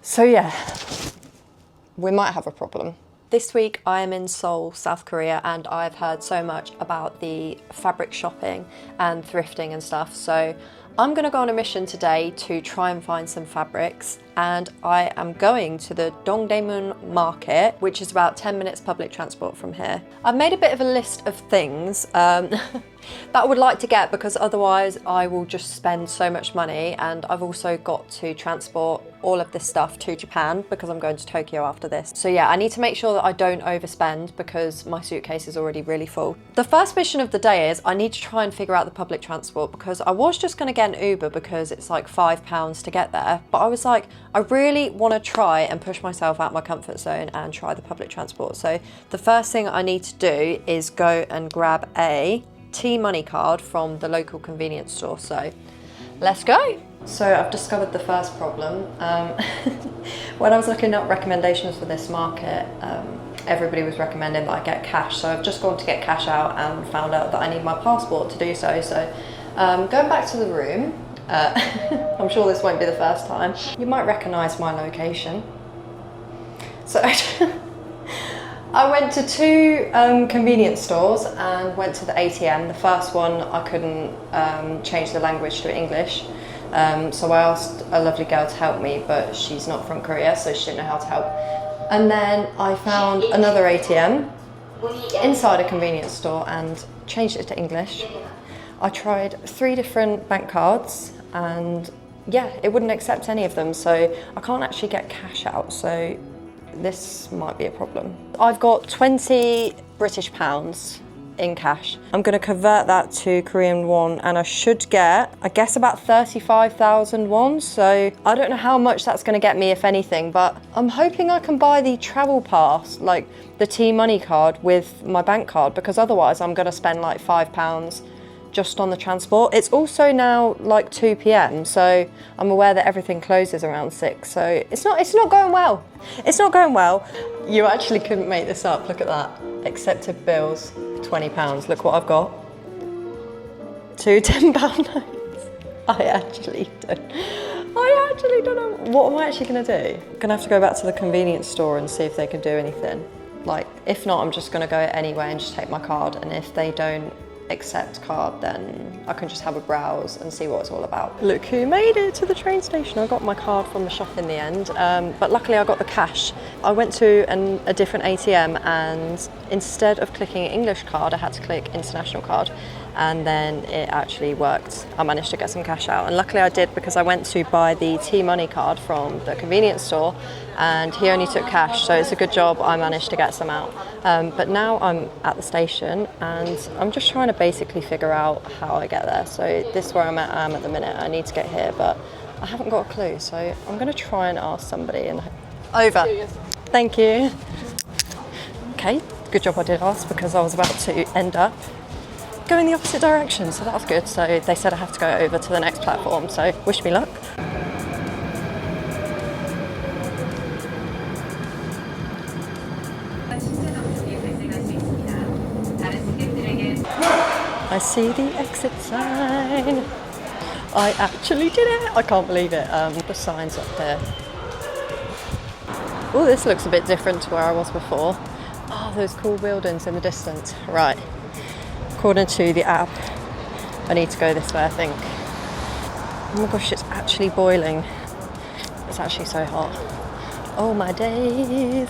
So yeah, we might have a problem. This week I am in Seoul, South Korea, and I've heard so much about the fabric shopping and thrifting and stuff. So I'm gonna go on a mission today to try and find some fabrics, and I am going to the Dongdaemun market, which is about 10 minutes public transport from here. I've made a bit of a list of things that I would like to get, because otherwise I will just spend so much money, and I've also got to transport all of this stuff to Japan because I'm going to Tokyo after this. So yeah, I need to make sure that I don't overspend because my suitcase is already really full. The first mission of the day is I need to try and figure out the public transport, because I was just going to get an Uber because it's like £5 to get there, but I was like, I really want to try and push myself out my comfort zone and try the public transport. So the first thing I need to do is go and grab a T-money card from the local convenience store. So let's go. So I've discovered the first problem. When I was looking up recommendations for this market, everybody was recommending that I get cash. So I've just gone to get cash out and found out that I need my passport to do so. So going back to the room, I'm sure this won't be the first time. You might recognise my location. So I went to two convenience stores and went to the ATM. The first one I couldn't change the language to English. So I asked a lovely girl to help me, but she's not from Korea, so she didn't know how to help. And then I found another ATM inside a convenience store and changed it to English. I tried 3 different bank cards and yeah, it wouldn't accept any of them, so I can't actually get cash out, so this might be a problem. I've got 20 British pounds in cash. I'm going to convert that to Korean won, and I should get, I guess, about 35,000 won. So I don't know how much that's going to get me, if anything, but I'm hoping I can buy the travel pass, like the T-money card, with my bank card, because otherwise I'm going to spend like £5 just on the transport. It's also now like 2 p.m, so I'm aware that everything closes around 6, so it's not going well. It's not going well. You actually couldn't make this up. Look at that. Accepted bills, £20. Look what I've got. 2 £10 notes. I actually don't know. What am I actually gonna do? I'm gonna have to go back to the convenience store and see if they can do anything. Like, if not, I'm just gonna go anyway and just take my card, and if they don't accept card, then I can just have a browse and see what it's all about. Look who made it to the train station. I got my card from the shop in the end, but luckily I got the cash. I went to a different ATM, and instead of clicking English card, I had to click international card, and then it actually worked. I managed to get some cash out, and luckily I did, because I went to buy the T-money card from the convenience store and he only took cash, so it's a good job I managed to get some out. But now I'm at the station and I'm just trying to basically figure out how I get there. So this is where I'm at the minute. I need to get here, but I haven't got a clue, so I'm going to try and ask somebody. Over. Thank you. Okay, good job I did ask, because I was about to end up going the opposite direction, so that was good. So they said I have to go over to the next platform, so wish me luck. I see the exit sign. I actually did it. I can't believe it. The sign's up there. Oh, this looks a bit different to where I was before. Oh, those cool buildings in the distance. Right. According to the app, I need to go this way, I think. Oh my gosh, it's actually boiling. It's actually so hot. Oh my days.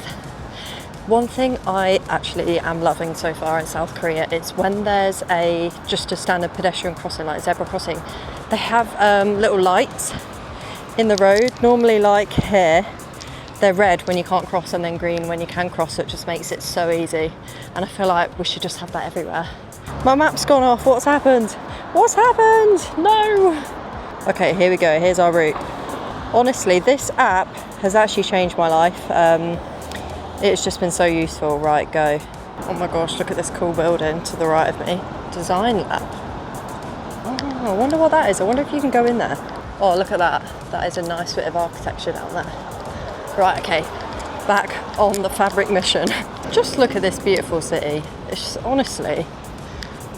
One thing I actually am loving so far in South Korea is when there's just a standard pedestrian crossing, like zebra crossing, they have little lights in the road. Normally, like here, they're red when you can't cross and then green when you can cross. It just makes it so easy. And I feel like we should just have that everywhere. My map's gone off. What's happened? What's happened? No. Okay, here we go. Here's our route. Honestly, this app has actually changed my life. It's just been so useful. Right, go. Oh my gosh, look at this cool building to the right of me. Design lab. Oh, I wonder what that is. I wonder if you can go in there. Oh, look at that. That is a nice bit of architecture down there. Right, okay. Back on the fabric mission. Just look at this beautiful city. It's just, honestly,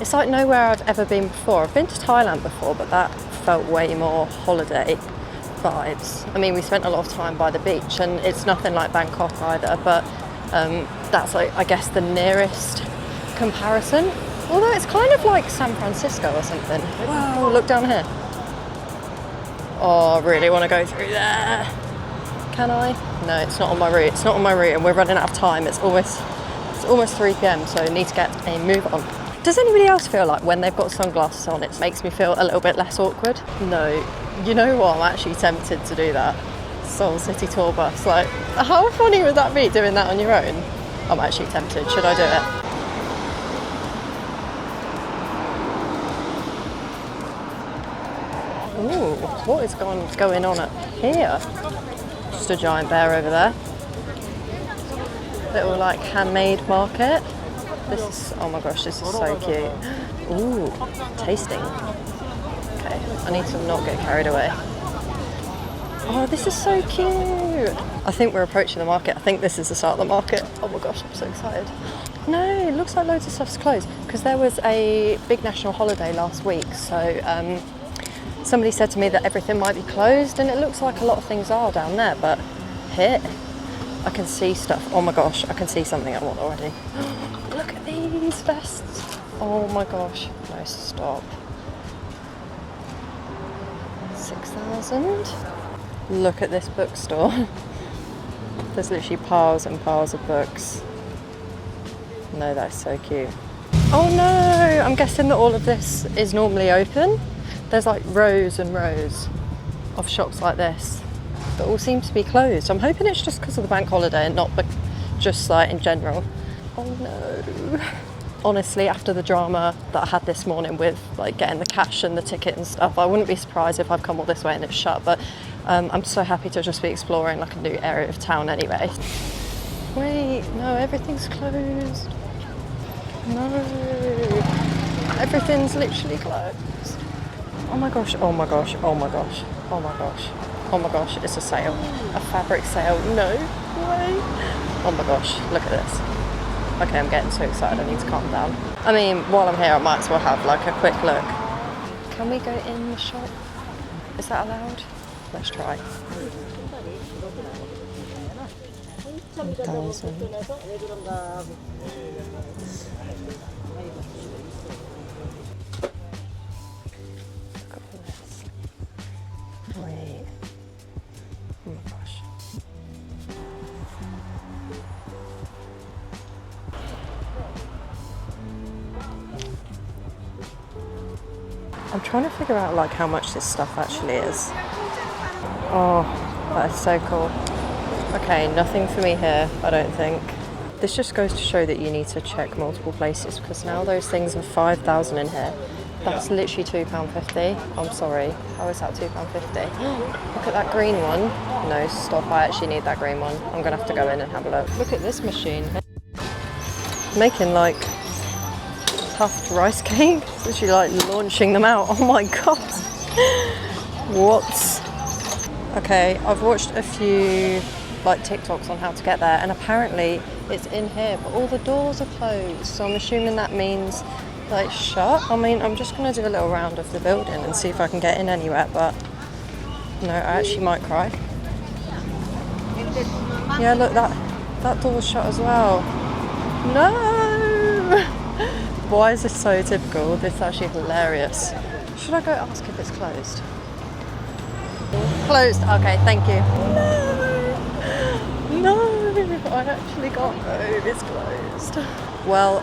it's like nowhere I've ever been before. I've been to Thailand before, but that felt way more holiday vibes. I mean, we spent a lot of time by the beach and it's nothing like Bangkok either, but that's like, I guess, the nearest comparison. Although it's kind of like San Francisco or something. Wow, look down here. Oh, I really want to go through there. Can I? No, it's not on my route. It's not on my route and we're running out of time. It's almost 3 p.m, so I need to get a move on. Does anybody else feel like when they've got sunglasses on, it makes me feel a little bit less awkward? No. You know what? I'm actually tempted to do that. Seoul City tour bus. Like, how funny would that be doing that on your own? I'm actually tempted. Should I do it? Ooh, what is going on up here? Just a giant bear over there. Little like handmade market. This is, oh my gosh, this is so cute. Ooh, tasting. Okay, I need to not get carried away. Oh, this is so cute. I think we're approaching the market. I think this is the start of the market. Oh my gosh, I'm so excited. No, it looks like loads of stuff's closed because there was a big national holiday last week. So somebody said to me that everything might be closed and it looks like a lot of things are down there, but here I can see stuff. Oh my gosh, I can see something I want already. Look at these vests. Oh my gosh, no, stop. 6,000. Look at this bookstore. There's literally piles and piles of books. No, that's so cute. Oh no, I'm guessing that all of this is normally open. There's like rows and rows of shops like this that all seem to be closed. I'm hoping it's just because of the bank holiday and not just like in general. Oh no. Honestly, after the drama that I had this morning with like getting the cash and the ticket and stuff, I wouldn't be surprised if I've come all this way and it's shut, but I'm so happy to just be exploring like a new area of town anyway. Wait, no, everything's closed. No, everything's literally closed. Oh my gosh, oh my gosh, oh my gosh, oh my gosh, oh my gosh, it's a sale, a fabric sale, no way. Oh my gosh, look at this. Okay, I'm getting so excited, I need to calm down. I mean, while I'm here, I might as well have like a quick look. Can we go in the shop? Is that allowed? Let's try. 1,000. Wait. Oh my gosh. I'm trying to figure out like how much this stuff actually is. Oh, that is so cool. Okay, nothing for me here, I don't think. This just goes to show that you need to check multiple places because now those things are 5,000 in here. That's literally £2.50. I'm sorry. How is that £2.50? Look at that green one. No, stop. I actually need that green one. I'm going to have to go in and have a look. Look at this machine. Making like puffed rice cakes. Literally like launching them out. Oh my god. What? Okay, I've watched a few like TikToks on how to get there and apparently it's in here, but all the doors are closed. So I'm assuming that means like shut. I mean, I'm just going to do a little round of the building and see if I can get in anywhere, but no, I actually might cry. Yeah, look, that door's shut as well. No! Why is this so typical? This is actually hilarious. Should I go ask if it's closed? Closed. Okay, thank you. No, I actually can't go. It's closed. Well,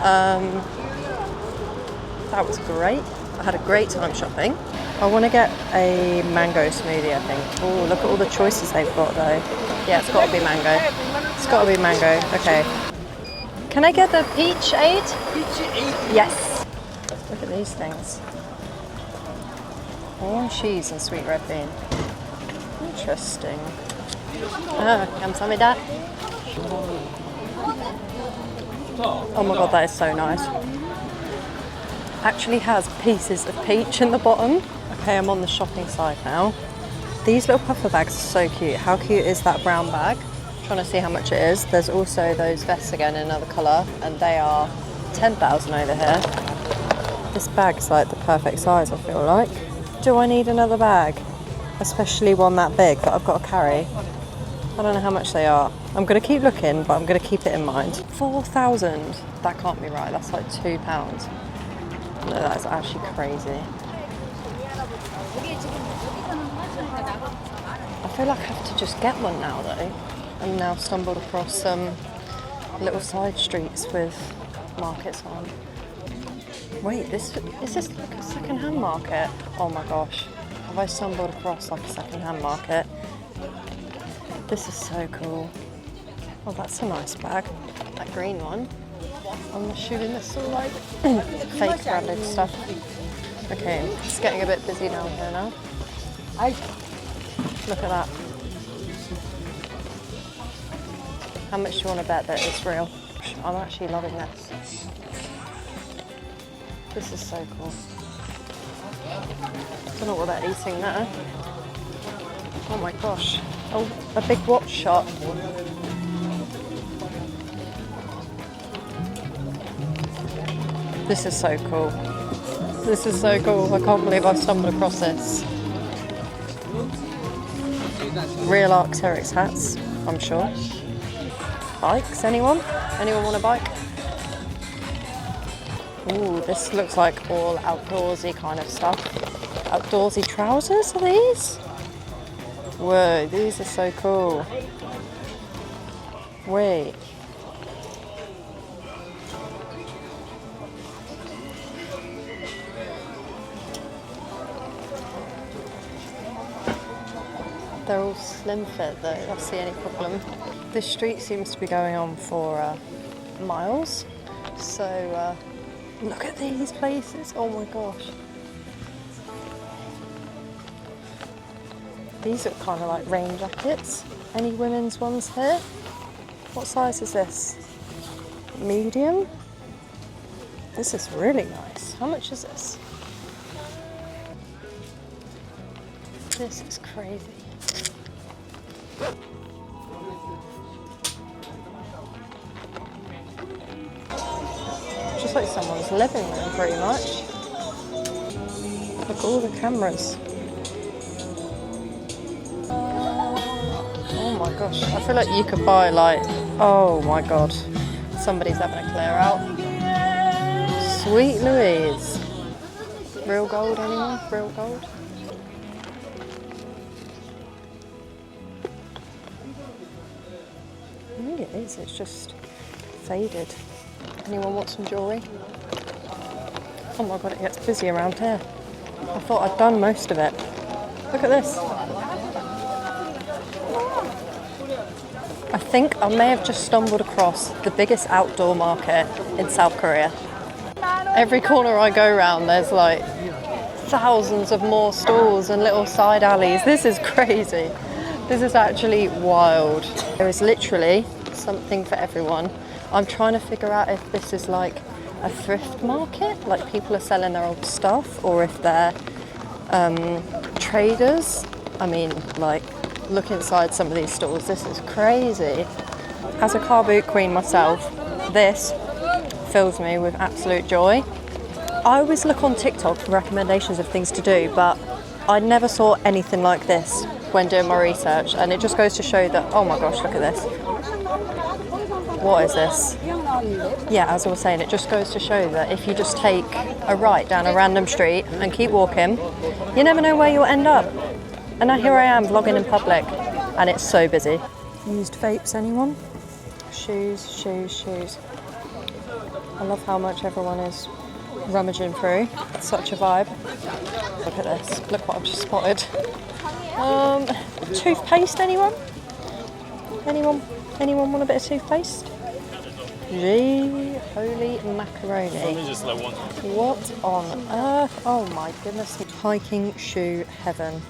that was great. I had a great time shopping. I want to get a mango smoothie, I think. Oh, look at all the choices they've got though. Yeah, it's got to be mango. It's got to be mango. Okay. Can I get the peach aid? Yes. Look at these things. Orange cheese and sweet red bean. Interesting. 감사합니다. Oh my god, that is so nice. Actually has pieces of peach in the bottom. Okay, I'm on the shopping side now. These little puffer bags are so cute. How cute is that brown bag? I'm trying to see how much it is. There's also those vests again in another colour and they are 10,000 over here. This bag's like the perfect size, I feel like. Do I need another bag? especially one that big that I've got to carry. I don't know how much they are. I'm going to keep looking, but I'm going to keep it in mind. 4,000. That can't be right. That's like £2. No, that's actually crazy. I feel like I have to just get one now though. I've now stumbled across some little side streets with markets on. Wait, is this like a second-hand market? Oh my gosh. Have I stumbled across like a second-hand market? This is so cool. Oh, that's a nice bag. That green one. I'm assuming this is all like fake branded stuff. Okay, it's getting a bit busy down here now. Look at that. How much do you want to bet that it's real? I'm actually loving this. This is so cool. I don't know what they're eating there. Oh my gosh. Oh, a big watch shop. This is so cool. This is so cool. I can't believe I've stumbled across this. Real Arc'teryx hats, I'm sure. Bikes, anyone? Anyone want a bike? Ooh, this looks like all outdoorsy kind of stuff. Outdoorsy trousers, are these? Whoa, these are so cool. Wait. They're all slim fit though, I don't see any problem. This street seems to be going on for miles. So look at these places, oh my gosh. These look kind of like rain jackets. Any women's ones here? What size is this? Medium? This is really nice. How much is this? This is crazy. Just like someone's living room, pretty much. Look at all the cameras. Oh my gosh, I feel like you could buy like, oh my god, somebody's having a clear out. Sweet Louise. Real gold, anyone? Real gold? I think it is, it's just faded. Anyone want some jewellery? Oh my god, it gets busy around here. I thought I'd done most of it. Look at this. I think I may have just stumbled across the biggest outdoor market in South Korea. Every corner I go around, there's like thousands of more stalls and little side alleys. This is crazy. This is actually wild. There is literally something for everyone. I'm trying to figure out if this is like a thrift market, like people are selling their old stuff, or if they're traders. I mean, like, look inside some of these stores. This is crazy. As a carboot queen myself, this fills me with absolute joy. I always look on TikTok for recommendations of things to do, but I never saw anything like this when doing my research, and it just goes to show that, oh my gosh, look at this. What is this? Yeah, as I was saying, it just goes to show that if you just take a right down a random street and keep walking, you never know where you'll end up. And now here I am vlogging in public, and it's so busy. Used vapes, anyone? Shoes, shoes, shoes. I love how much everyone is rummaging through. It's such a vibe. Look at this. Look what I've just spotted. Toothpaste, anyone? Anyone want a bit of toothpaste? Gee, holy macaroni. What on earth? Oh my goodness. Hiking shoe heaven.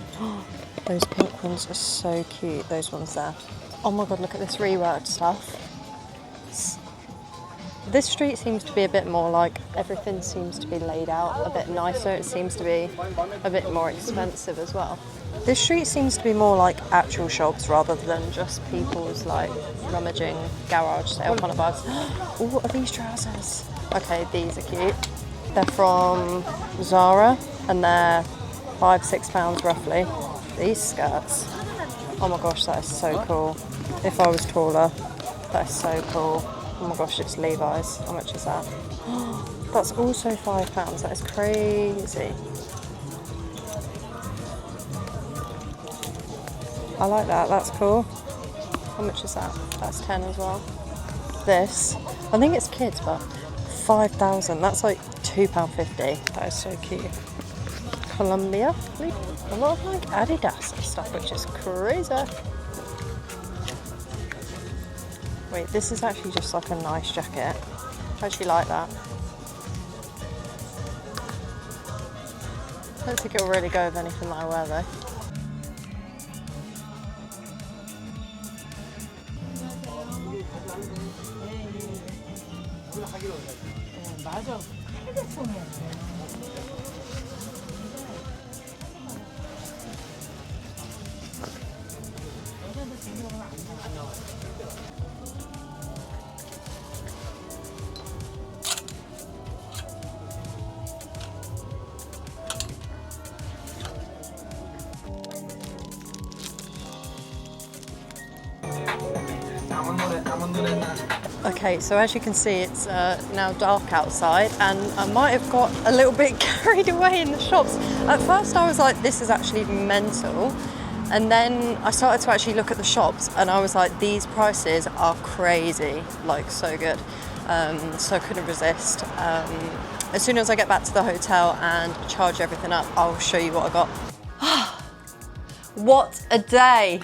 Those pink ones are so cute, those ones there. Oh my god, look at this reworked stuff. This street seems to be a bit more like, everything seems to be laid out a bit nicer. It seems to be a bit more expensive as well. This street seems to be more like actual shops rather than just people's like rummaging garage sale kind of vibes. Oh, what are these trousers? Okay, these are cute. They're from Zara and they're £5-6 roughly. These skirts. Oh my gosh, that is so cool. If I was taller, that is so cool. Oh my gosh, it's Levi's. How much is that? That's also £5. That is crazy. I like that. That's cool. How much is that? That's 10 as well. This, I think it's kids, but 5,000. That's like £2.50. That is so cute. Columbia. A lot of like Adidas and stuff, which is crazy. Wait, this is actually just like a nice jacket. I actually like that. I don't think it'll really go with anything that I wear though. Okay, so as you can see, it's now dark outside, and I might have got a little bit carried away in the shops. At first I was like, this is actually mental, and then I started to actually look at the shops and I was like, these prices are crazy, like so good. So I couldn't resist. As soon as I get back to the hotel and charge everything up, I'll show you what I got. What a day!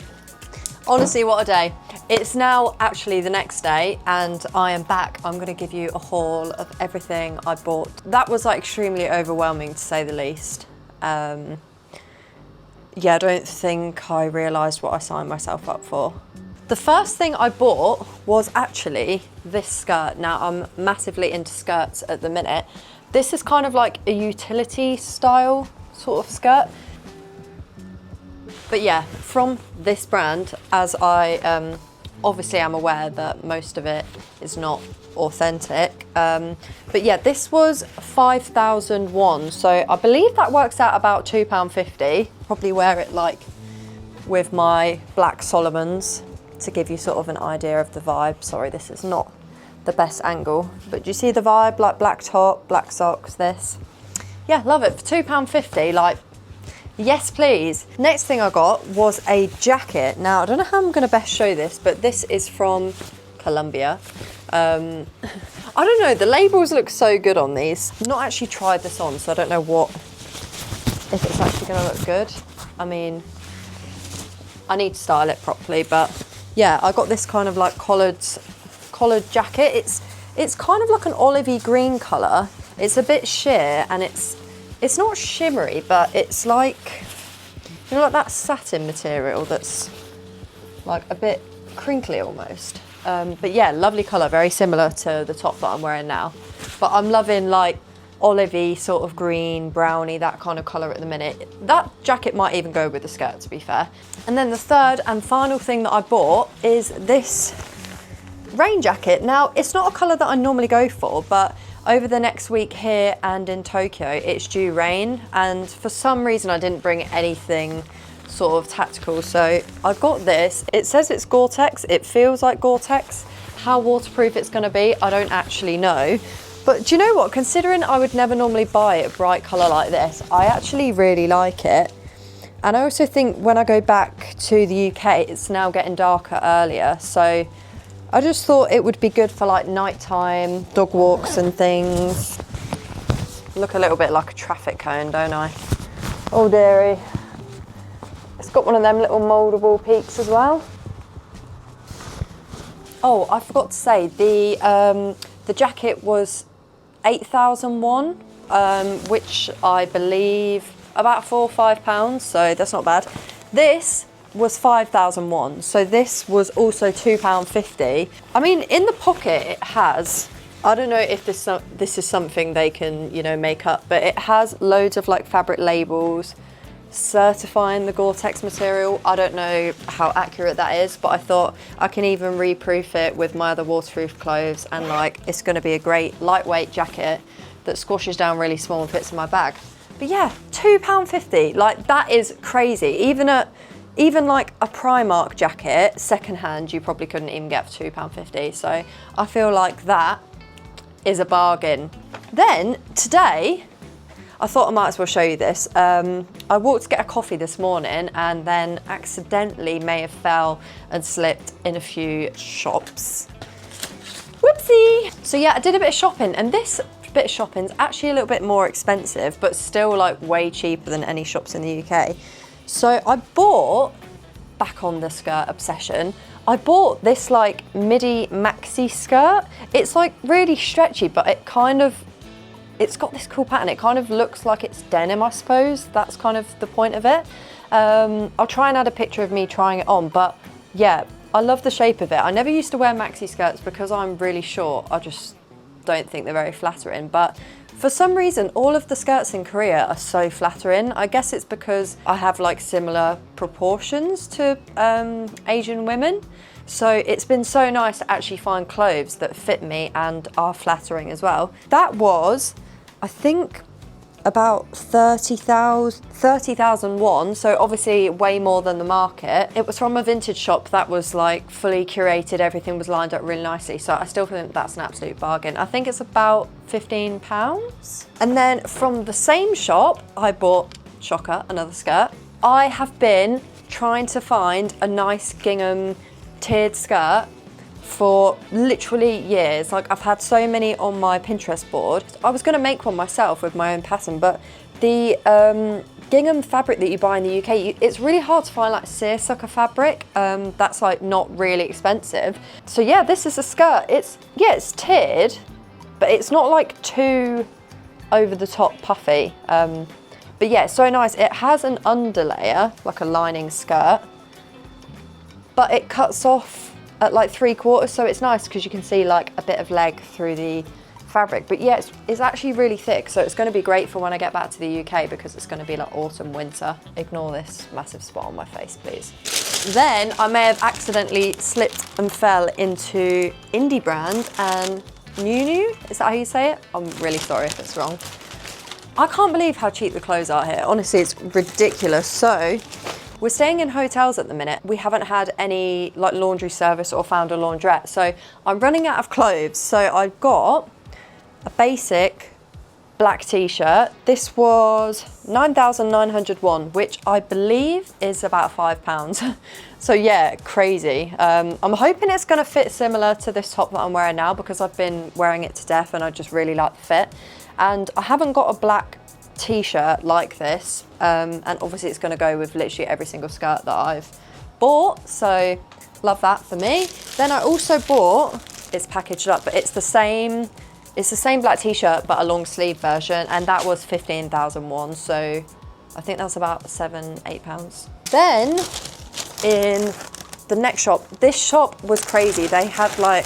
Honestly, what a day. It's now actually the next day and I am back. I'm gonna give you a haul of everything I bought. That was like extremely overwhelming to say the least. Yeah, I don't think I realised what I signed myself up for. The first thing I bought was actually this skirt. Now, I'm massively into skirts at the minute. This is kind of like a utility style sort of skirt. But yeah, from this brand, as I obviously I'm aware that most of it is not authentic. But yeah, this was 5,000 won. So I believe that works out about £2.50. Probably wear it like with my black Solomons to give you sort of an idea of the vibe. Sorry, this is not the best angle, but do you see the vibe? Like black top, black socks, this. Yeah, love it. For £2.50, like, yes, please. Next thing I got was a jacket. Now, I don't know how I'm gonna best show this, but this is from Columbia. I don't know, the labels look so good on these. I've not actually tried this on, so I don't know if it's actually gonna look good. I mean, I need to style it properly, but yeah, I got this kind of like collared jacket. It's kind of like an olivey green colour. It's a bit sheer and it's not shimmery, but it's like, you know, like that satin material that's like a bit crinkly almost. But yeah, lovely colour, very similar to the top that I'm wearing now. But I'm loving like olivey, sort of green, browny, that kind of colour at the minute. That jacket might even go with the skirt, to be fair. And then the third and final thing that I bought is this rain jacket. Now, it's not a colour that I normally go for, but over the next week here and in Tokyo, it's due rain, and for some reason I didn't bring anything sort of tactical, so I got this. It says it's Gore-Tex, it feels like Gore-Tex. How waterproof it's gonna be, I don't actually know. But do you know what, considering I would never normally buy a bright colour like this, I actually really like it. And I also think when I go back to the UK, it's now getting darker earlier, so I just thought it would be good for like nighttime, dog walks and things. Look a little bit like a traffic cone, don't I? Oh dearie. It's got one of them little mouldable peaks as well. Oh, I forgot to say, the jacket was 8,000 won, which I believe about £4 or £5, so that's not bad. This was 5,000 won, so this was also £2.50. I mean, in the pocket it has, I don't know if this is something they can, you know, make up, but it has loads of like fabric labels certifying the Gore-Tex material. I don't know how accurate that is, but I thought I can even reproof it with my other waterproof clothes, and like it's going to be a great lightweight jacket that squashes down really small and fits in my bag. But yeah, £2.50, like that is crazy. Even like a Primark jacket, secondhand, you probably couldn't even get for £2.50. So I feel like that is a bargain. Then today, I thought I might as well show you this. I walked to get a coffee this morning and then accidentally may have fell and slipped in a few shops. Whoopsie! So yeah, I did a bit of shopping, and this bit of shopping is actually a little bit more expensive, but still like way cheaper than any shops in the UK. So I bought, back on the skirt obsession, I bought this like midi maxi skirt. It's like really stretchy, but it's got this cool pattern. It kind of looks like it's denim, I suppose. That's kind of the point of it. I'll try and add a picture of me trying it on, but yeah, I love the shape of it. I never used to wear maxi skirts because I'm really short. I just don't think they're very flattering, but for some reason, all of the skirts in Korea are so flattering. I guess it's because I have like similar proportions to Asian women. So it's been so nice to actually find clothes that fit me and are flattering as well. That was, I think, about 30,000 won, so obviously way more than the market. It was from a vintage shop that was like fully curated, everything was lined up really nicely, so I still think that's an absolute bargain. I think it's about £15. And then from the same shop, I bought, shocker, another skirt. I have been trying to find a nice gingham tiered skirt for literally years. Like, I've had so many on my Pinterest board. I was gonna make one myself with my own pattern, but the gingham fabric that you buy in the UK, it's really hard to find like seersucker fabric that's like not really expensive. So yeah, this is a skirt. It's tiered, but it's not like too over the top puffy. But yeah, it's so nice. It has an underlayer, like a lining skirt, but it cuts off at like 3/4, so it's nice because you can see like a bit of leg through the fabric. But yeah, it's actually really thick, so it's going to be great for when I get back to the UK because it's going to be like autumn, winter. Ignore this massive spot on my face, please. Then I may have accidentally slipped and fell into indie brand and New. Is that how you say it? I'm really sorry if it's wrong. I can't believe how cheap the clothes are here. Honestly, it's ridiculous. So we're staying in hotels at the minute. We haven't had any like laundry service or found a laundrette. So I'm running out of clothes. So I've got a basic black t-shirt. This was 9,900 won, which I believe is about £5. So yeah, crazy. I'm hoping it's gonna fit similar to this top that I'm wearing now because I've been wearing it to death and I just really like the fit. And I haven't got a black t-shirt like this, and obviously it's going to go with literally every single skirt that I've bought, so love that for me. Then I also bought, it's packaged up, but it's the same black t-shirt but a long sleeve version, and that was 15,000 won, so I think that's about £7-8. Then in the next shop, this shop was crazy. They had like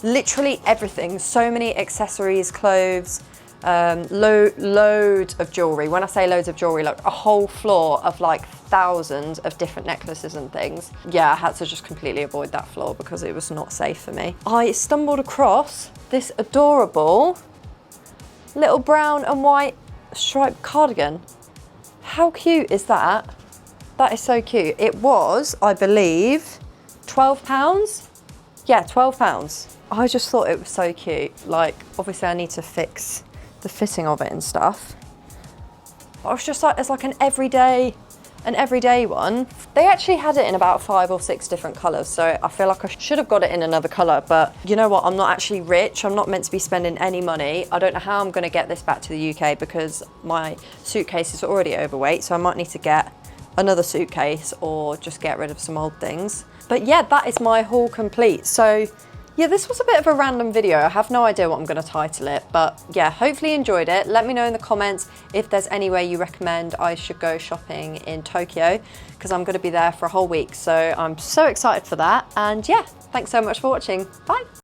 literally everything, so many accessories, clothes, loads of jewelry. When I say loads of jewelry, like a whole floor of like thousands of different necklaces and things. Yeah, I had to just completely avoid that floor because it was not safe for me. I stumbled across this adorable little brown and white striped cardigan. How cute is that? That is so cute. It was, I believe, £12. Yeah, £12. I just thought it was so cute. Like, obviously I need to fix the fitting of it and stuff. But I was just like, it's like an everyday one. They actually had it in about 5 or 6 different colours, so I feel like I should have got it in another colour, but you know what, I'm not actually rich, I'm not meant to be spending any money. I don't know how I'm gonna get this back to the UK because my suitcase is already overweight, so I might need to get another suitcase or just get rid of some old things. But yeah, that is my haul complete. So yeah, this was a bit of a random video. I have no idea what I'm going to title it, but yeah, hopefully you enjoyed it. Let me know in the comments if there's anywhere you recommend I should go shopping in Tokyo, because I'm going to be there for a whole week. So I'm so excited for that. And yeah, thanks so much for watching. Bye.